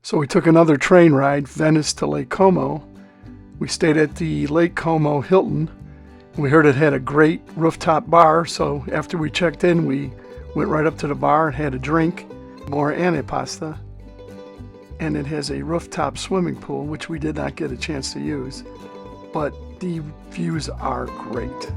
So we took another train ride, Venice to Lake Como. We stayed at the Lake Como Hilton. We heard it had a great rooftop bar, so after we checked in, we went right up to the bar and had a drink, more antipasta. And it has a rooftop swimming pool, which we did not get a chance to use, but the views are great.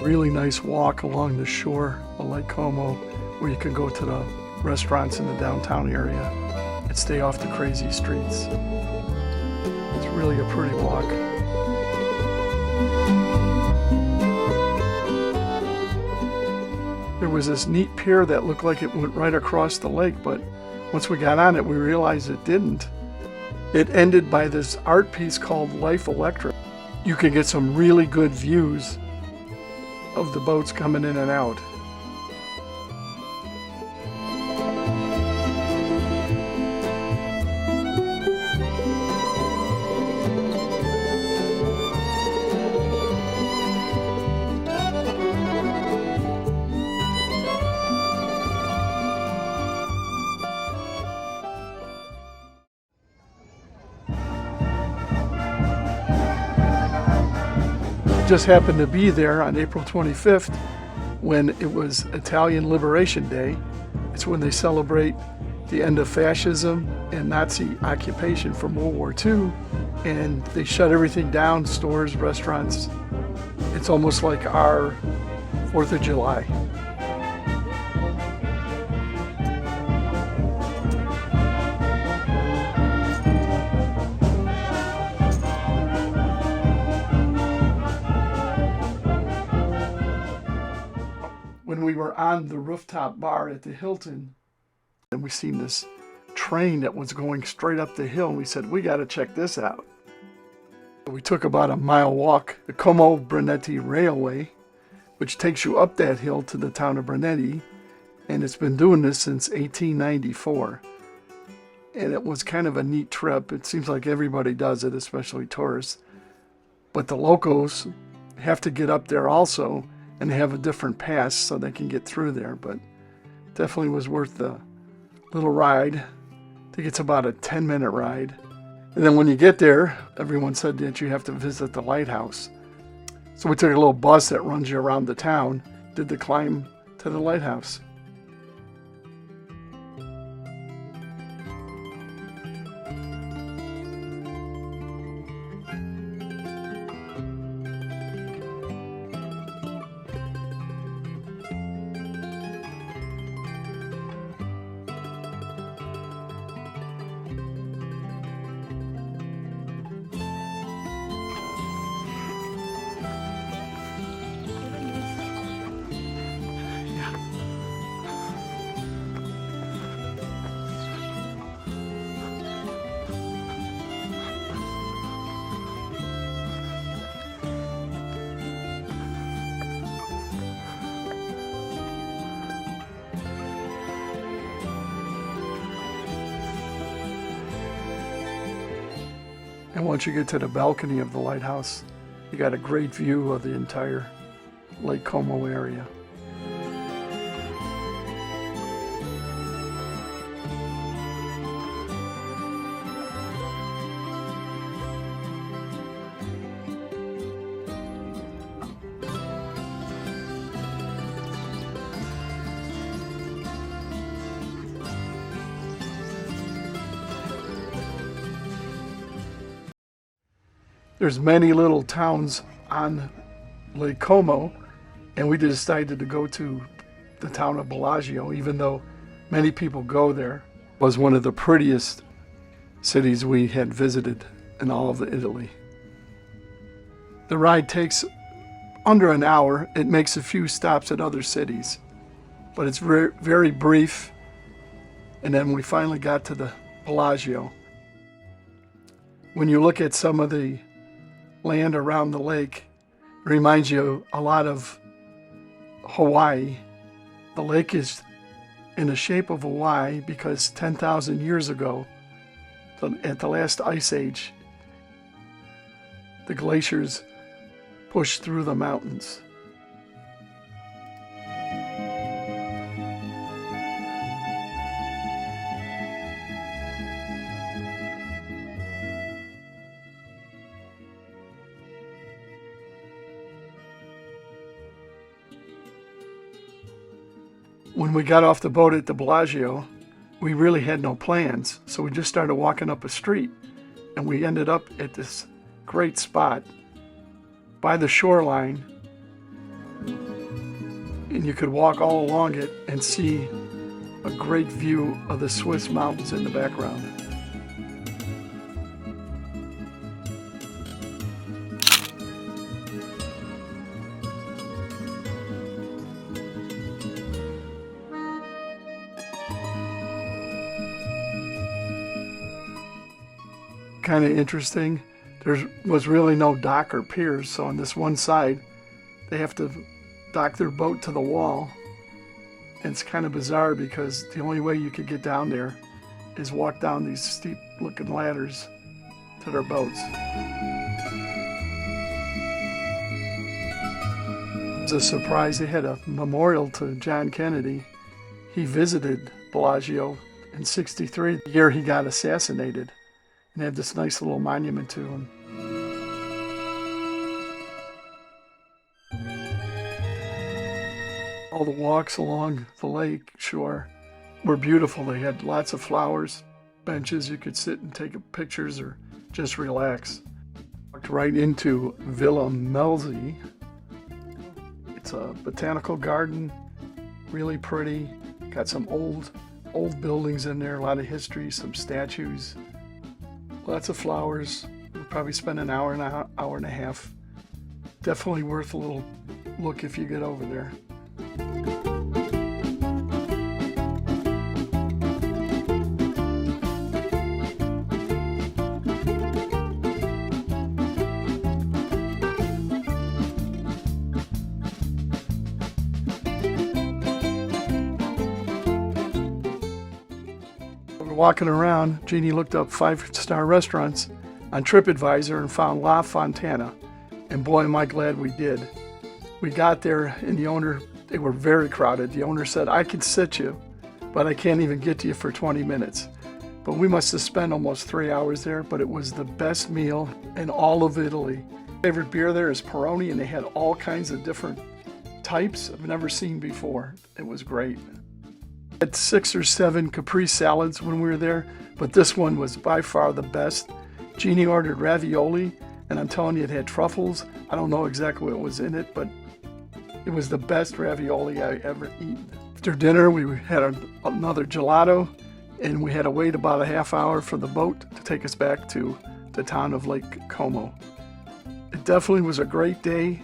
Really nice walk along the shore of Lake Como, where you can go to the restaurants in the downtown area and stay off the crazy streets. It's really a pretty walk. There was this neat pier that looked like it went right across the lake, but once we got on it, we realized it didn't. It ended by this art piece called Life Electric. You can get some really good views of the boats coming in and out. Just happened to be there on April 25th when it was Italian Liberation Day. It's when they celebrate the end of fascism and Nazi occupation from World War II, and they shut everything down, stores, restaurants. It's almost like our 4th of July. When we were on the rooftop bar at the Hilton, and we seen this train that was going straight up the hill, and we said, we got to check this out. We took about a mile walk, the Como-Brunate Railway, which takes you up that hill to the town of Brunate, and it's been doing this since 1894. And it was kind of a neat trip. It seems like everybody does it, especially tourists. But the locals have to get up there also, and they have a different pass so they can get through there, but definitely was worth the little ride. I think it's about a 10-minute ride. And then when you get there, everyone said that you have to visit the Lighthouse. So we took a little bus that runs you around the town, did the climb to the Lighthouse. And once you get to the balcony of the lighthouse, you got a great view of the entire Lake Como area. There's many little towns on Lake Como, and we decided to go to the town of Bellagio, even though many people go there. It was one of the prettiest cities we had visited in all of Italy. The ride takes under an hour. It makes a few stops at other cities, but it's very, very brief. And then we finally got to the Bellagio. When you look at some of the land around the lake, it reminds you a lot of Hawaii. The lake is in the shape of Hawaii because 10,000 years ago, at the last ice age, the glaciers pushed through the mountains. When we got off the boat at the Bellagio, we really had no plans, so we just started walking up a street, and we ended up at this great spot by the shoreline, and you could walk all along it and see a great view of the Swiss mountains in the background. Kind of interesting. There was really no dock or piers, so on this one side they have to dock their boat to the wall. And it's kind of bizarre because the only way you could get down there is walk down these steep looking ladders to their boats. It was a surprise. They had a memorial to John Kennedy. He visited Bellagio in '63, the year he got assassinated. And they have this nice little monument to him. All the walks along the lake shore were beautiful. They had lots of flowers, benches you could sit and take pictures or just relax. Walked right into Villa Melzi. It's a botanical garden, really pretty. Got some old buildings in there, a lot of history, some statues. Lots of flowers. We'll probably spend an hour and a half. Definitely worth a little look if you get over there. Walking around, Jeannie looked up 5-star restaurants on TripAdvisor and found La Fontana. And boy, am I glad we did. We got there and they were very crowded. The owner said, I can sit you, but I can't even get to you for 20 minutes. But we must have spent almost 3 hours there, but it was the best meal in all of Italy. My favorite beer there is Peroni, and they had all kinds of different types I've never seen before. It was great. Had 6 or 7 caprese salads when we were there, but this one was by far the best. Jeannie ordered ravioli, and I'm telling you, it had truffles. I don't know exactly what was in it, but it was the best ravioli I ever eaten. After dinner, we had another gelato, and we had to wait about a half hour for the boat to take us back to the town of Lake Como. It definitely was a great day,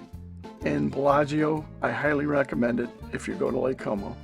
and Bellagio, I highly recommend it if you go to Lake Como.